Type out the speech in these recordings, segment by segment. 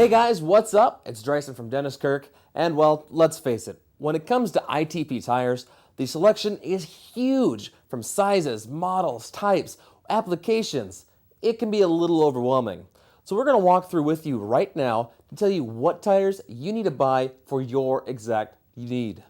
Hey guys, what's up? It's Dryson from Dennis Kirk, and well, let's face it, when it comes to ITP tires, the selection is huge from sizes, models, types, applications. It can be a little overwhelming. So we're going to walk through with you right now to tell you what tires you need to buy for your exact need.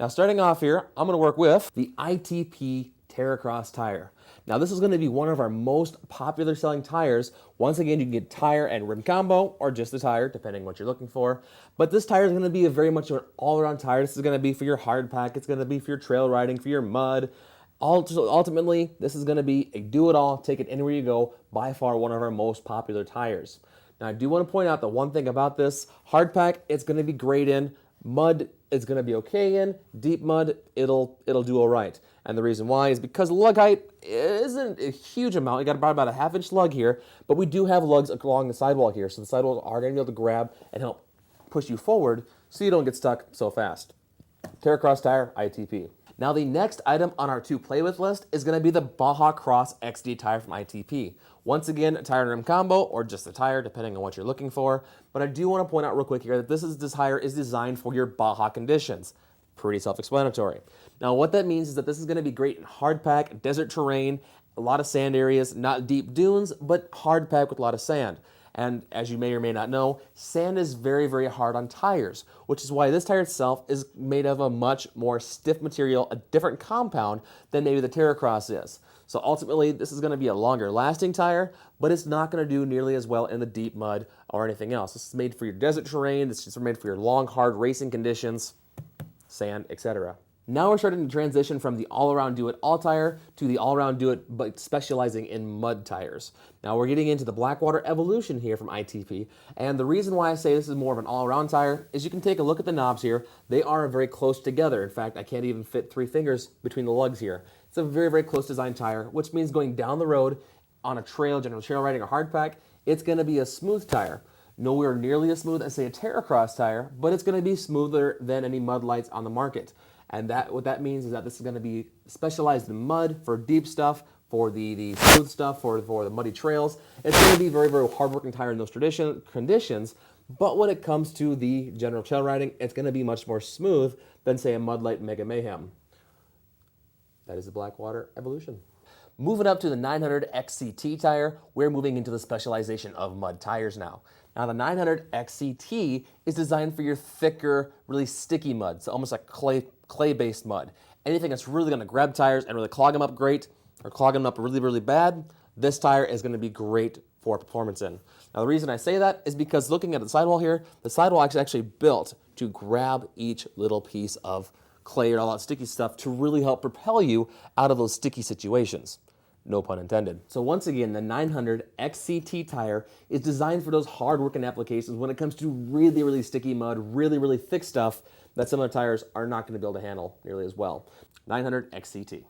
Now starting off here, I'm going to work with the ITP Terra tire. Now this is going to be one of our most popular selling tires. Once again, you can get tire and rim combo or just the tire, depending on what you're looking for. But this tire is going to be very much an all-around tire. This is going to be for your hard pack. It's going to be for your trail riding, for your mud. Ultimately, this is going to be a do-it-all, take it anywhere you go, by far one of our most popular tires. Now I do want to point out that one thing about this, hard pack, it's going to be great in. Mud, it's going to be okay in. Deep mud, it'll do all right. And the reason why is because lug height isn't a huge amount. You got about a half-inch lug here, but we do have lugs along the sidewall here, so the sidewalls are going to be able to grab and help push you forward so you don't get stuck so fast. Terra tire, ITP. Now the next item on our to play with list is going to be the Baja Cross XD tire from ITP. Once again, a tire and rim combo or just a tire depending on what you're looking for. But I do want to point out real quick here that this tire is designed for your Baja conditions. Pretty self-explanatory. Now what that means is that this is going to be great in hard pack, desert terrain, a lot of sand areas, not deep dunes, but hard pack with a lot of sand. And as you may or may not know, sand is very, very hard on tires, which is why this tire itself is made of a much more stiff material, a different compound than maybe the Terra is. So ultimately, this is going to be a longer lasting tire, but it's not going to do nearly as well in the deep mud or anything else. This is made for your desert terrain. This is made for your long, hard racing conditions, sand, etc. Now we're starting to transition from the all-around do-it-all tire to the all-around do-it but specializing in mud tires. Now we're getting into the Blackwater Evolution here from ITP, and the reason why I say this is more of an all-around tire is you can take a look at the knobs here. They are very close together. In fact, I can't even fit 3 fingers between the lugs here. It's a very, very close designed tire, which means going down the road on a trail, general trail riding or hard pack, it's going to be a smooth tire. Nowhere nearly as smooth as, say, a Terra tire, but it's going to be smoother than any mud lights on the market. And what that means is that this is going to be specialized in mud for deep stuff, for the smooth stuff, for the muddy trails. It's going to be very, very hard-working tire in those conditions, but when it comes to the general trail riding, it's going to be much more smooth than, say, a Mud Lite Mega Mayhem. That is the Blackwater Evolution. Moving up to the 900 XCT tire, we're moving into the specialization of mud tires now. Now the 900 XCT is designed for your thicker, really sticky mud, so almost like clay-based mud. Anything that's really going to grab tires and really clog them up great, or clog them up really, really bad, this tire is going to be great for performance in. Now the reason I say that is because looking at the sidewall here, the sidewall is actually built to grab each little piece of clay or all that sticky stuff to really help propel you out of those sticky situations. No pun intended. So once again, the 900 XCT tire is designed for those hard-working applications when it comes to really, really sticky mud, really, really thick stuff that some of the tires are not going to be able to handle nearly as well. 900 XCT.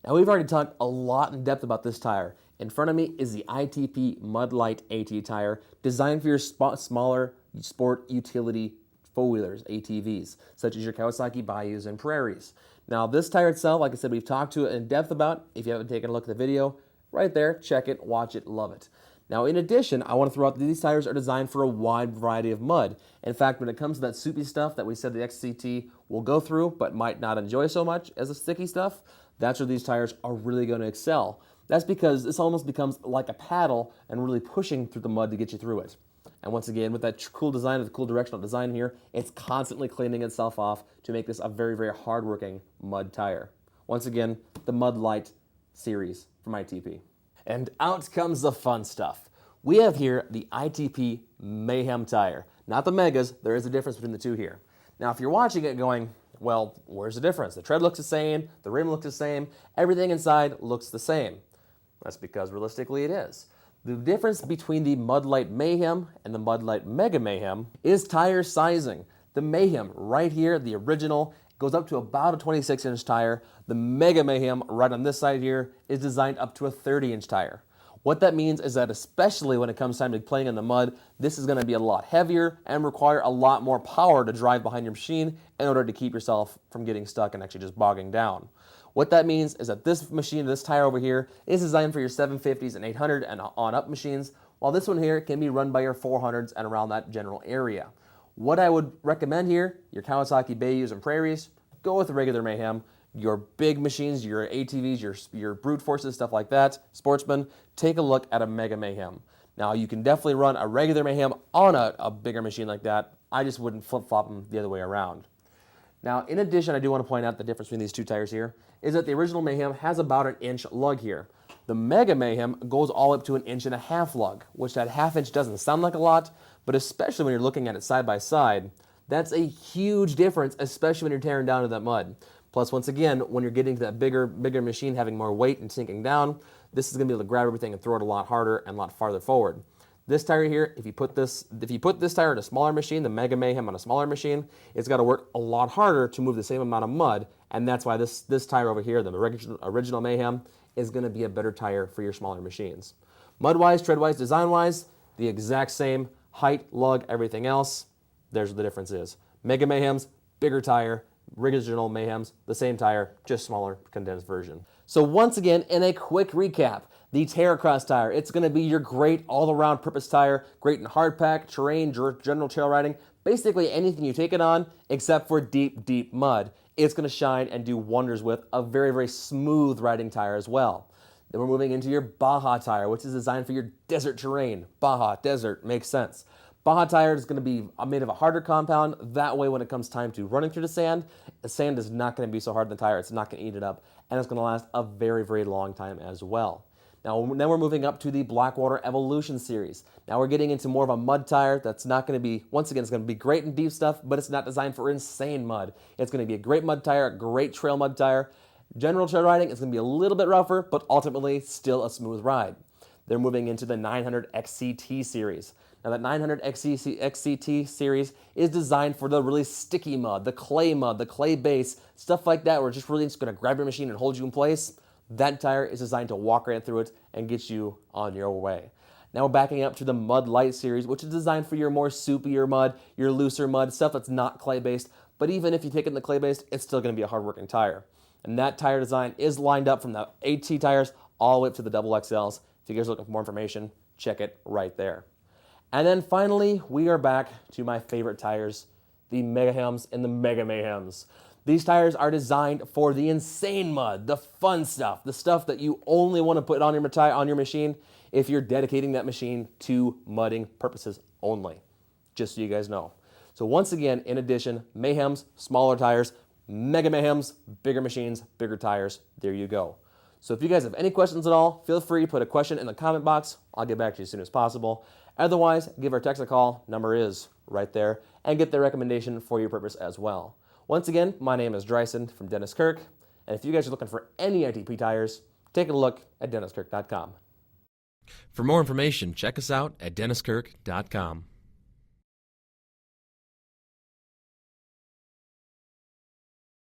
Now we've already talked a lot in depth about this tire. In front of me is the ITP Mud Lite AT tire, designed for your smaller sport utility four-wheelers, ATVs, such as your Kawasaki Bayous and Prairies. Now this tire itself, like I said, we've talked to it in depth about. If you haven't taken a look at the video, right there, check it, watch it, love it. Now in addition, I want to throw out that these tires are designed for a wide variety of mud. In fact, when it comes to that soupy stuff that we said the XCT will go through but might not enjoy so much as the sticky stuff, that's where these tires are really going to excel. That's because this almost becomes like a paddle and really pushing through the mud to get you through it. And once again, with that cool design, with the cool directional design here, it's constantly cleaning itself off to make this a very, very hard-working mud tire. Once again, the Mud Lite series from ITP. And out comes the fun stuff. We have here the ITP Mayhem tire. Not the Megas, there is a difference between the two here. Now, if you're watching it going, well, where's the difference? The tread looks the same, the rim looks the same, everything inside looks the same. That's because realistically it is. The difference between the Mud Lite Mayhem and the Mud Lite Mega Mayhem is tire sizing. The Mayhem right here, the original, goes up to about a 26-inch tire. The Mega Mayhem right on this side here is designed up to a 30-inch tire. What that means is that especially when it comes time to playing in the mud, this is going to be a lot heavier and require a lot more power to drive behind your machine in order to keep yourself from getting stuck and actually just bogging down. What that means is that this machine, this tire over here, is designed for your 750s and 800 and on up machines, while this one here can be run by your 400s and around that general area. What I would recommend here, your Kawasaki Bayous and Prairies, go with the regular Mayhem. Your big machines, your ATVs, your brute forces, stuff like that, sportsmen, take a look at a Mega Mayhem. Now, you can definitely run a regular Mayhem on a bigger machine like that. I just wouldn't flip-flop them the other way around. Now, in addition, I do want to point out the difference between these two tires here is that the original Mayhem has about an inch lug here. The Mega Mayhem goes all up to an 1.5 inch lug, which that half inch doesn't sound like a lot, but especially when you're looking at it side by side, that's a huge difference, especially when you're tearing down into that mud. Plus, once again, when you're getting to that bigger machine having more weight and sinking down, this is going to be able to grab everything and throw it a lot harder and a lot farther forward. This tire here, if you put this tire in a smaller machine, the Mega Mayhem on a smaller machine, it's got to work a lot harder to move the same amount of mud, and that's why this tire over here, the original Mayhem, is going to be a better tire for your smaller machines. Mud-wise, tread-wise, design-wise, the exact same. Height, lug, everything else, there's what the difference is. Mega Mayhems, bigger tire. Original Mayhems, the same tire, just smaller, condensed version. So once again, in a quick recap, the Terra Cross tire, it's going to be your great all-around purpose tire, great in hardpack, terrain, general trail riding, basically anything you take it on except for deep, deep mud. It's going to shine and do wonders with a very, very smooth riding tire as well. Then we're moving into your Baja tire, which is designed for your desert terrain. Baja, desert, makes sense. Baja tire is going to be made of a harder compound. That way, when it comes time to running through the sand is not going to be so hard on the tire. It's not going to eat it up, and it's going to last a very, very long time as well. Now we're moving up to the Blackwater Evolution series. Now we're getting into more of a mud tire that's not going to be, once again, it's going to be great in deep stuff, but it's not designed for insane mud. It's going to be a great mud tire, a great trail mud tire. General trail riding is going to be a little bit rougher, but ultimately still a smooth ride. They're moving into the 900 XCT series. Now that 900 XCT series is designed for the really sticky mud, the clay base, stuff like that where it's just really just going to grab your machine and hold you in place. That tire is designed to walk right through it and get you on your way. Now we're backing up to the Mud Lite series, which is designed for your more soupier mud, your looser mud, stuff that's not clay-based. But even if you take it in the clay-based, it's still going to be a hard-working tire. And that tire design is lined up from the AT tires all the way up to the double XLs. If you guys are looking for more information, check it right there. And then finally, we are back to my favorite tires, the Mayhems and the Mega Mayhems. These tires are designed for the insane mud, the fun stuff, the stuff that you only want to put on your machine if you're dedicating that machine to mudding purposes only, just so you guys know. So once again, in addition, Mayhems, smaller tires, Mega Mayhems, bigger machines, bigger tires, there you go. So if you guys have any questions at all, feel free to put a question in the comment box. I'll get back to you as soon as possible. Otherwise, give our text a call. Number is right there. And get their recommendation for your purpose as well. Once again, my name is Dryson from Dennis Kirk. And if you guys are looking for any ITP tires, take a look at DennisKirk.com. For more information, check us out at DennisKirk.com.